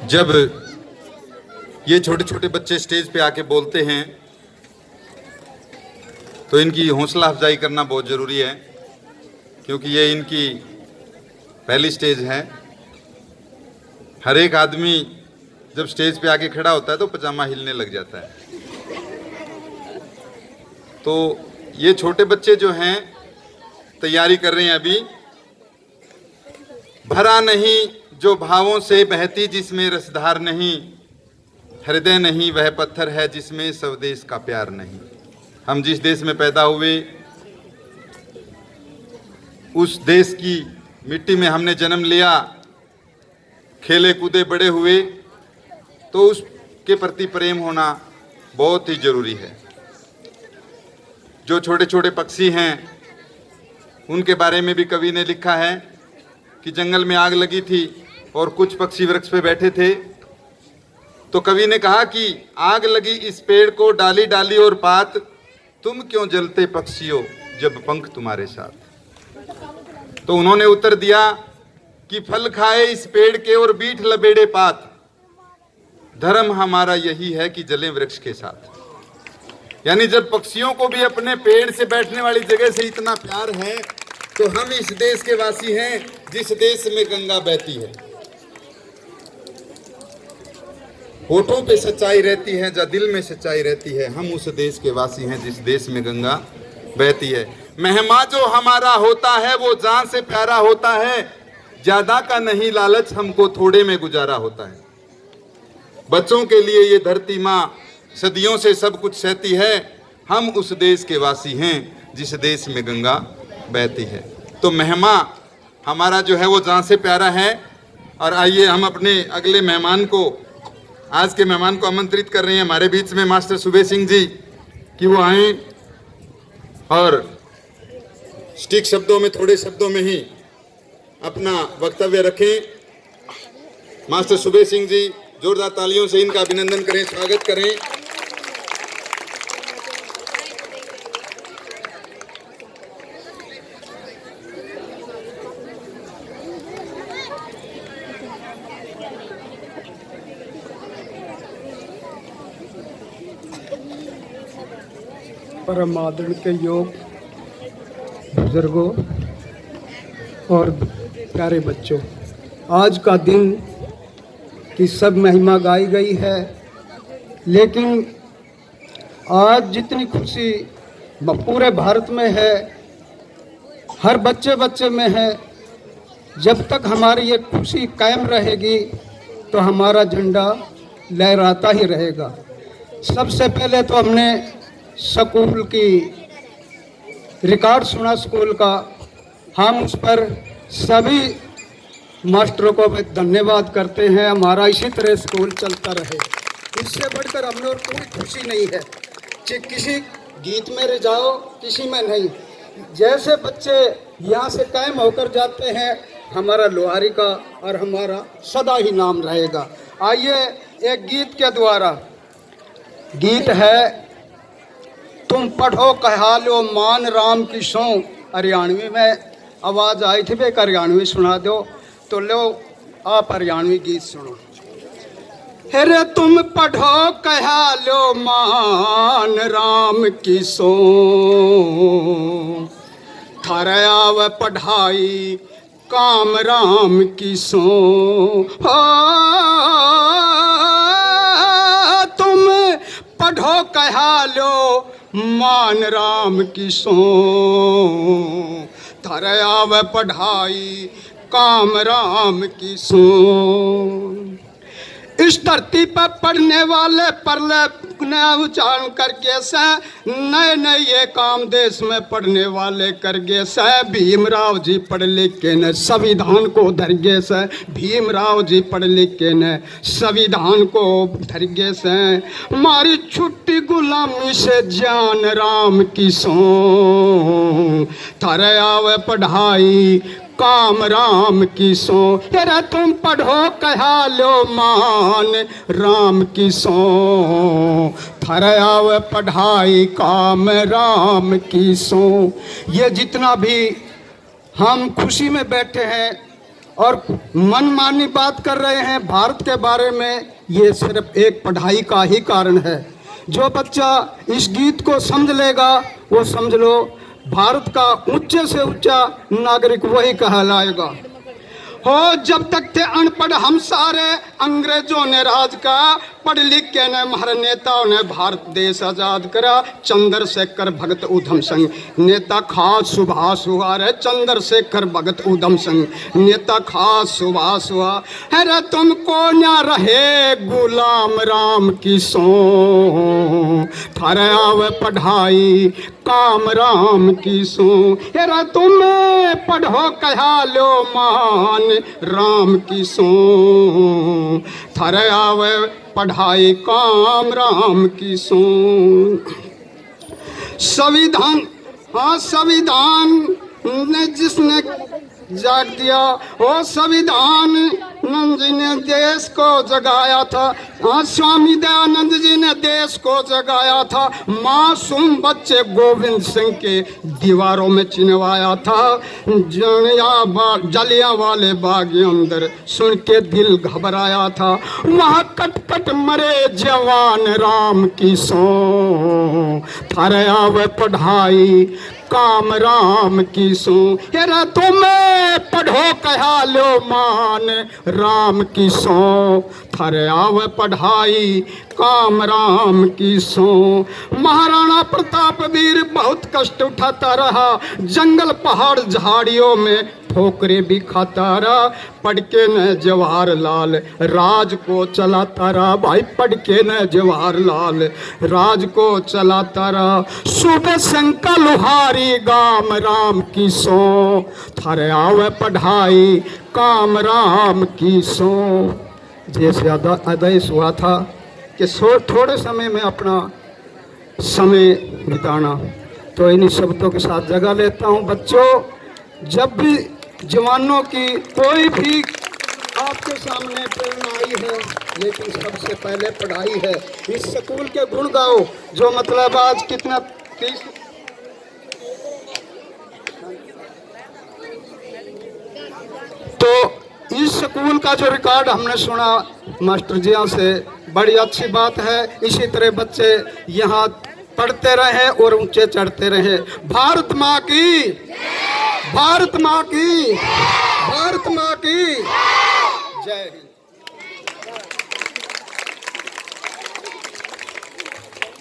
जब ये छोटे छोटे बच्चे स्टेज पे आके बोलते हैं तो इनकी हौसला अफजाई करना बहुत ज़रूरी है, क्योंकि ये इनकी पहली स्टेज है। हर एक आदमी जब स्टेज पे आके खड़ा होता है तो पजामा हिलने लग जाता है। तो ये छोटे बच्चे जो हैं तैयारी कर रहे हैं अभी। भरा नहीं जो भावों से बहती जिसमें रसधार नहीं, हृदय नहीं वह पत्थर है जिसमें स्वदेश का प्यार नहीं। हम जिस देश में पैदा हुए उस देश की मिट्टी में हमने जन्म लिया, खेले कूदे बड़े हुए, तो उसके प्रति प्रेम होना बहुत ही जरूरी है। जो छोटे छोटे पक्षी हैं उनके बारे में भी कवि ने लिखा है कि जंगल में आग लगी थी और कुछ पक्षी वृक्ष पे बैठे थे, तो कवि ने कहा कि आग लगी इस पेड़ को डाली डाली और पात, तुम क्यों जलते पक्षियों जब पंख तुम्हारे साथ। तो उन्होंने उत्तर दिया कि फल खाए इस पेड़ के और बीठ लबेड़े पात, धर्म हमारा यही है कि जले वृक्ष के साथ। यानी जब पक्षियों को भी अपने पेड़ से बैठने वाली जगह से इतना प्यार है, तो हम इस देश के वासी हैं जिस देश में गंगा बहती है। होठों पे सच्चाई रहती है जहाँ दिल में सच्चाई रहती है, हम उस देश के वासी हैं जिस देश में गंगा बहती है। मेहमा जो हमारा होता है वो जान से प्यारा होता है, ज्यादा का नहीं लालच हमको थोड़े में गुजारा होता है। बच्चों के लिए ये धरती माँ सदियों से सब कुछ सहती है, हम उस देश के वासी हैं जिस देश में गंगा बहती है। तो मेहमा हमारा जो है वो जान से प्यारा है। और आइए हम अपने अगले मेहमान को, आज के मेहमान को आमंत्रित कर रहे हैं हमारे बीच में मास्टर सुबे सिंह जी, कि वो आए और स्टिक शब्दों में, थोड़े शब्दों में ही अपना वक्तव्य रखें। मास्टर सुबे सिंह जी, जोरदार तालियों से इनका अभिनंदन करें, स्वागत करें। परम आदरण के योग बुजुर्गों और प्यारे बच्चों, आज का दिन की सब महिमा गाई गई है, लेकिन आज जितनी खुशी पूरे भारत में है, हर बच्चे बच्चे में है, जब तक हमारी ये खुशी कायम रहेगी तो हमारा झंडा लहराता ही रहेगा। सबसे पहले तो हमने स्कूल की रिकॉर्ड सुना स्कूल का, हम उस पर सभी मास्टरों को धन्यवाद करते हैं। हमारा इसी तरह स्कूल चलता रहे, इससे बढ़कर हमने और कोई खुशी नहीं है। किसी गीत में रिझाओ, किसी में नहीं। जैसे बच्चे यहाँ से कायम होकर जाते हैं, हमारा लोहारी का और हमारा सदा ही नाम रहेगा। आइए एक गीत के द्वारा, गीत है तुम पढ़ो कहा लो मान राम की सो। हरियाणवी में आवाज़ आई थी, एक हरियाणवी सुना दो, तो लो आप हरियाणवी गीत सुनो। अरे तुम पढ़ो कहा लो मान राम की सो, थारे आव पढ़ाई काम राम की सो। तुम पढ़ो कहा लो मान राम की सो, थारे आव पढ़ाई काम राम की सो। इस धरती पर पढ़ने वाले पढ़ले उच्चारण करके से, नए नए ये काम देश में पढ़ने वाले करगे से। भीमराव जी पढ़ लिख के न संविधान को धरगे से, भीमराव जी पढ़ लिख के न संविधान को धरगे से। हमारी छुट्टी गुलामी से जान राम की सो, थारे आवे पढ़ाई काम राम की सो। तेरा तुम पढ़ो कहा लो मान राम की सो, थारे आवे पढ़ाई काम राम की सो। ये जितना भी हम खुशी में बैठे हैं, और मनमानी बात कर रहे हैं भारत के बारे में, ये सिर्फ एक पढ़ाई का ही कारण है। जो बच्चा इस गीत को समझ लेगा वो समझ लो भारत का ऊंचे से ऊंचा नागरिक वही कहलाएगा। हो जब तक थे अनपढ़ हम सारे, अंग्रेजों ने राज का, पढ़ लिख के ने हमारे नेताओं ने भारत देश आजाद करा। चंद्रशेखर भगत उधम सिंह नेता खास सुभाष हुआ रे, चंद्रशेखर भगत उधम सिंह नेता खास सुभाष हुआ। अरे तुमको न रहे गुलाम राम की सो, थारे आवे पढ़ाई काम राम की सो। अरे तुम पढ़ो कहा लो मान राम की सो, थारे आवे पढ़ाई काम राम की सो। संविधान, हाँ संविधान ने जिसने जाग दिया, वो संविधान नंद जी ने देश को जगाया था। हाँ स्वामी दयानंद जी ने देश को जगाया था। मासूम बच्चे गोविंद सिंह के दीवारों में चिनवाया था। जलियांवाले बाग के अंदर सुन के दिल घबराया था। वहाँ कट कट मरे जवान राम की सो, थारे आवे पढ़ाई काम राम की सो। हेरा तुम्हें पढ़ो कहा लो मान राम की सो, थारे आवे पढ़ाई काम राम की सो। महाराणा प्रताप वीर बहुत कष्ट उठाता रहा, जंगल पहाड़ झाड़ियों में ठोकरे भी खाता रहा। पढ़ के न जवाहरलाल राज को चलाता रहा, भाई पढ़ के न जवाहरलाल राज को चलाता रहा। सुबह शंका लोहारी गाम राम की सो, थारे आवे पढ़ाई काम राम की सो। जैसे आदेश हुआ था कि थोड़े समय में अपना समय बिताना, तो इन्हीं शब्दों के साथ जगह लेता हूँ। बच्चों, जब भी जवानों की कोई भी आपके सामने प्रेरणा आई है, लेकिन सबसे पहले पढ़ाई है। इस स्कूल के गुण गाओ, जो मतलब आज कितना 30 तो इस स्कूल का जो रिकॉर्ड हमने सुना मास्टर जिया से, बड़ी अच्छी बात है। इसी तरह बच्चे यहाँ पढ़ते रहे और ऊंचे चढ़ते रहे। भारत माँ की, भारत माँ की, भारत माँ की जय हिंद।